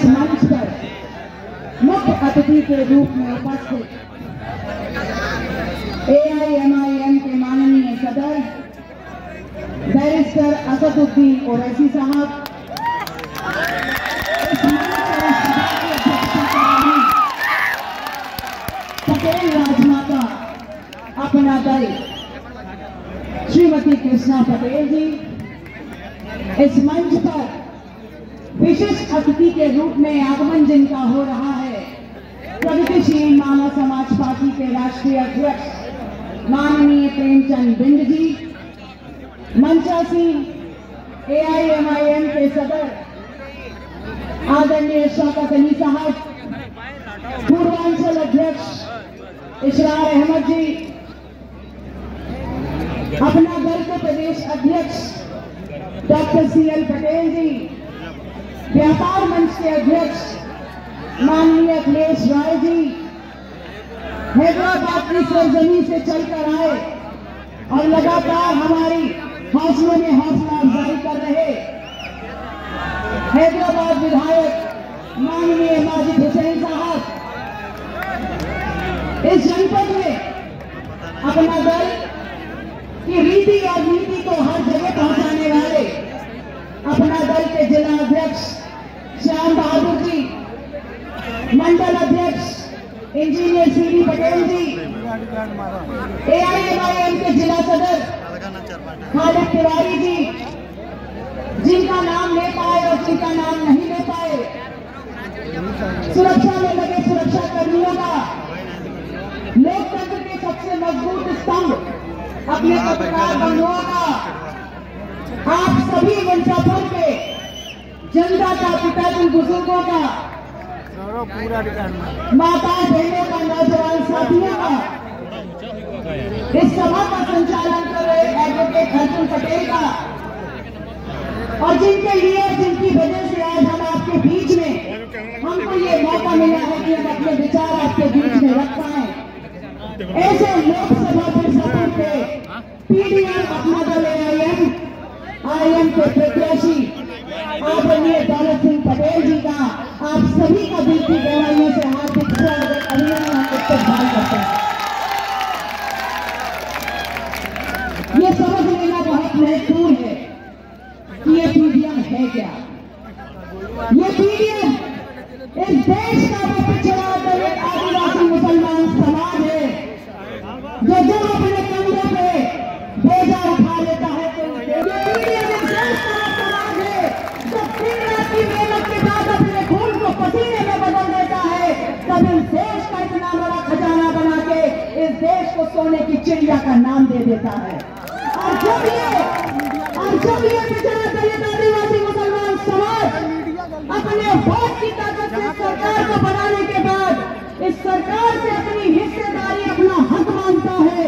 इस मंच पर मुख्य अतिथि के रूप में उपस्थित AIMIM के माननीय सदर बैरिस्टर असदुद्दीन ओवैसी साहब, पटेल राजमाता अपना दल श्रीमती कृष्णा पटेल जी, इस मंच पर विशिष्ट अतिथि के रूप में आगमन जिनका हो रहा है प्रगतिशील मानव समाज पार्टी के राष्ट्रीय अध्यक्ष माननीय प्रेमचंद बिंद जी, मंचासीन AIMIM के सदर आदरणीय शौकत अली साहब, पूर्वांचल अध्यक्ष इशरार अहमद जी, अपना दल के प्रदेश अध्यक्ष डॉक्टर CL पटेल जी, व्यापार मंच के अध्यक्ष माननीय अखिलेश राय जी, हैदराबाद की सरजमी से चलकर आए और लगातार हमारी हौसलों में हौसला अफजाई कर रहे हैदराबाद विधायक माननीय माजिद हुसैन साहब, इस जनपद में अपना दल की रीति और नीति को हर जगह पहुंचाने वाले अपना दल के जिला अध्यक्ष श्याम बहादुर जी, मंडल अध्यक्ष इंजीनियर CB पटेल जी, AIMIM के जिला सदर खालिद तिवारी जी, जिनका नाम ले पाए और जिनका नाम नहीं ले पाए, सुरक्षा में लगे सुरक्षा कर्मियों का, लोकतंत्र के सबसे मजबूत स्तंभ अपने पत्रकार बंधुओं का, आप सभी मुंसाफर के जनता का, पिताजी बुजुर्गों का, माता बहनों का, नौजवान साथियों का, इस सभा का संचालन कर रहे एडवोकेट अर्जुन पटेल का, और जिनके लिए, जिनकी वजह से आज हम आपके बीच में, हमको ये मौका मिला है कि हम अपने विचार आपके बीच में रख पाए। ऐसे लोकसभा के सफर पे PDM अपना दल AIM के प्रत्याशी आदरणीय दौलत सिंह पटेल जी का आप सभी का दिल की गहराइयों से हार्दिक स्वागत, अभिनंदन, इस्तकबाल करते हैं। ये समझ लेना बहुत महत्वपूर्ण है कि ये PDM है क्या। ये PDM इस देश का वो पिछड़ा दलित आदिवासी मुसलमान समाज है जो जब अपने कंधों पे बोझा उठा लेता है तो PDM इस देश का समाज है जो दिन रात की मेहनत के बाद अपने खून को पसीने में बदल देता है, तब इस देश का इतना बड़ा खजाना बना के इस देश को सोने की चिड़िया का नाम दे देता है। और जब ये पिछड़ा दलित आदिवासी मुसलमान समाज अपने वोट की ताकत से सरकार को बनाने के बाद इस सरकार से अपनी हिस्सेदारी, अपना हक मांगता है,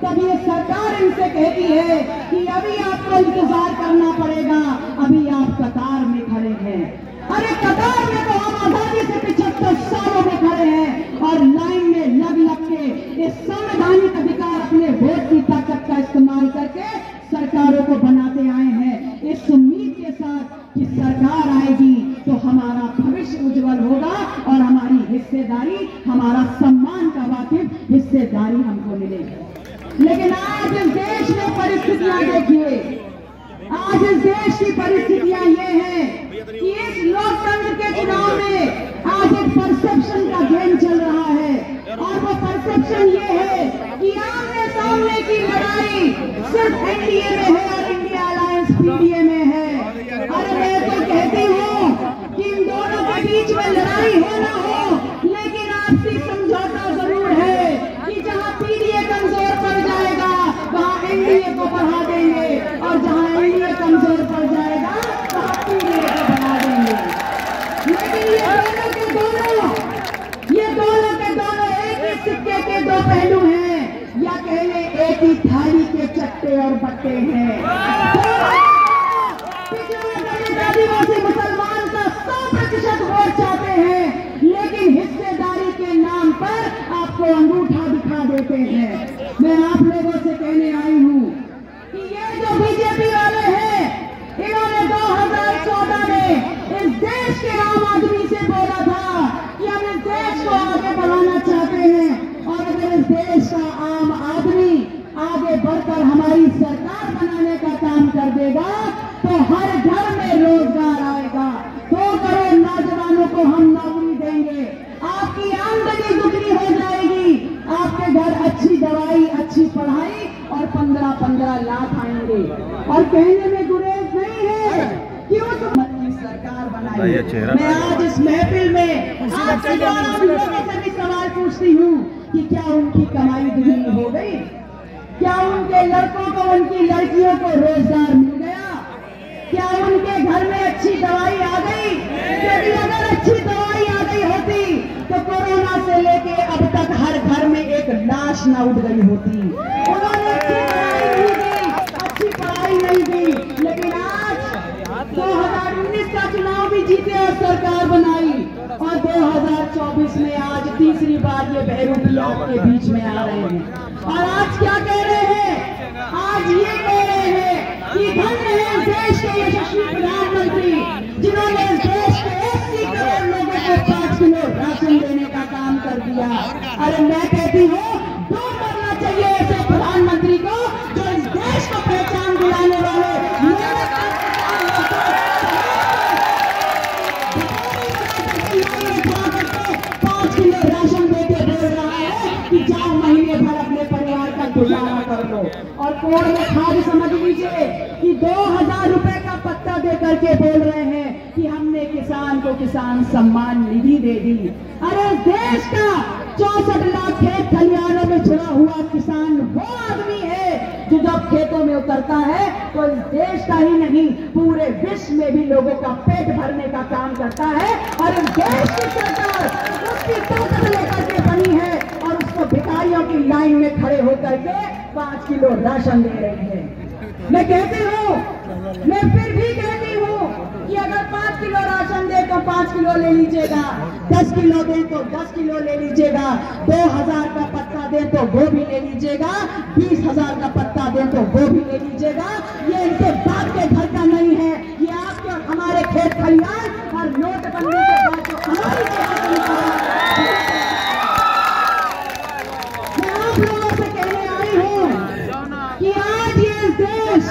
तब ये सरकार इनसे कहती है कि अभी आपको इंतजार करना पड़ेगा, अभी आप कतार में खड़े हैं। अरे कतार में तो हम आजादी से 75 सालों में खड़े हैं और लाइन में लग के इस संवैधानिक अधिकार, अपने वोट की ताकत का इस्तेमाल करके सरकारों को बनाते आए हैं, इस उम्मीद के साथ कि सरकार आएगी तो हमारा भविष्य उज्जवल होगा और हमारी हिस्सेदारी, हमारा सम्मान का वाकिफ हिस्सेदारी हमको मिलेगी। लेकिन आज इस देश में परिस्थितियां देखिए, आज इस देश की परिस्थितियां ये हैं कि इस लोकतंत्र के चुनाव में आज एक परसेप्शन का गेम चल रहा है, और वो परसेप्शन ये है कि आमने सामने की लड़ाई सिर्फ NDA में है और इंडिया अलायंस PDA में है। अरे मैं तो कहती हूँ कि इन दोनों के बीच में लड़ाई हो ना हो, लेकिन आपसी समझौता जरूर है कि जहाँ PDA कमजोर पड़ जाएगा वहाँ NDA को बढ़ा देंगे, और जहाँ NDA कमजोर पड़ जाएगा वहाँ PDA को बढ़ा देंगे। लेकिन ये दोनों एक ही सिक्के के दो पहलू हैं, या कह ले एक ही थाली के चट्टे और बट्टे हैं। आदिवासी मुसलमान का 100% वोट चाहते हैं, लेकिन हिस्सेदारी के नाम पर आपको अंगूठा दिखा देते हैं। मैं आप लोगों से कहने आई हूँ कि ये जो बीजेपी वाले हैं, इन्होंने 2014 में इस देश के आम आदमी से आगे बढ़कर हमारी सरकार बनाने का काम कर देगा तो हर घर में रोजगार आएगा, 2 करोड़ नौजवानों को हम नौकरी देंगे, आपकी आमदनी दुगनी हो जाएगी, आपके घर अच्छी दवाई, अच्छी पढ़ाई और 15-15 लाख आएंगे। और कहने में गुरेज नहीं है, क्यों तो सरकार बनाई। मैं आज इस महफिल में आपके द्वारा लोगों से भी सवाल पूछती हूँ कि क्या उनकी कमाई दुगनी हो गई? क्या उनके लड़कों को, उनकी लड़कियों को रोजगार मिल गया? क्या उनके घर में अच्छी दवाई आ गई? यदि अगर अच्छी दवाई आ गई होती तो कोरोना से लेके अब तक हर घर में एक लाश न उठ गई होती। उन्होंने अच्छी दवाई नहीं दी, अच्छी पढ़ाई नहीं दी, लेकिन आज 2019 का चुनाव भी जीते और सरकार बनाई और 2024 में आज तीसरी बार ये बहरूपी आपके बीच में आ रहे हैं। और आज क्या कह रहे हैं? आज ये कह रहे हैं कि धन्य है देश के यशस्वी प्रधानमंत्री जिन्होंने इस देश के 80 करोड़ लोगों को 5 किलो राशन देने का काम कर दिया। अरे मैं कहती हूँ दूर करना चाहिए ऐसे प्रधानमंत्री को जो इस देश को पहचान दिलाने वाले गुजारा कर लो। और कोर्ट में खाद समझ लीजिए कि 2000 रुपए का पत्ता दे करके बोल रहे हैं कि हमने किसान को किसान सम्मान निधि दे दी। अरे देश का 64 लाख खेत खलिहानों में छुड़ा हुआ किसान वो आदमी है जो जब खेतों में उतरता है तो इस देश का ही नहीं पूरे विश्व में भी लोगों का पेट भरने का काम करता है। और इस देश की सरकार उसकी ताकत लेकर के बनी है और उसको भिखारियों की लाइन में खड़े होकर के 5 किलो राशन दे रही है। मैं कहती हूँ, मैं फिर भी कहती हूँ कि अगर 5 किलो राशन दे तो 5 किलो ले लीजिएगा, 10 किलो दे तो 10 किलो ले लीजिएगा, 2000 का पत्ता दे तो वो भी ले लीजिएगा, 20,000 का पत्ता दे तो वो भी ले लीजिएगा। ये इनके बाप के घर का नहीं है, ये आपके और हमारे खेत खलिहान और नोटबंदी के बाद जो हमारी लोगों से कहने आई हूँ कि आज ये देश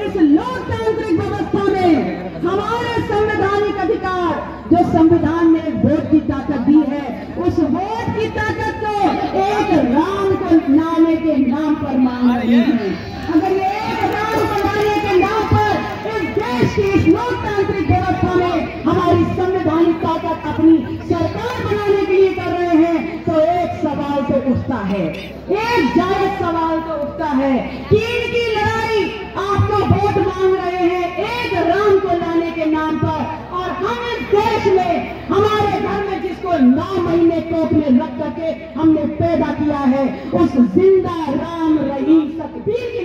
इस लोकतांत्रिक व्यवस्था में हमारे संवैधानिक अधिकार जो संविधान ने वोट की ताकत दी है, उस वोट की ताकत को एक राम को लाने के नाम पर मांग रही है। अगर ये एक राम को लाने के नाम पर इस देश की इस लोकतांत्रिक व्यवस्था में हमारी संवैधानिक ताकत अपनी सरकार बनाने के लिए कर रहे हैं तो एक सवाल तो उठता है, एक जायज सवाल तो उठता है कि इनकी लड़ाई आपको वोट मांग रहे हैं एक राम को लाने के नाम पर, और हम इस देश में हमारे घर में जिसको 9 महीने कोख में रख करके हमने पैदा किया है उस जिंदा राम रहीम सतबीर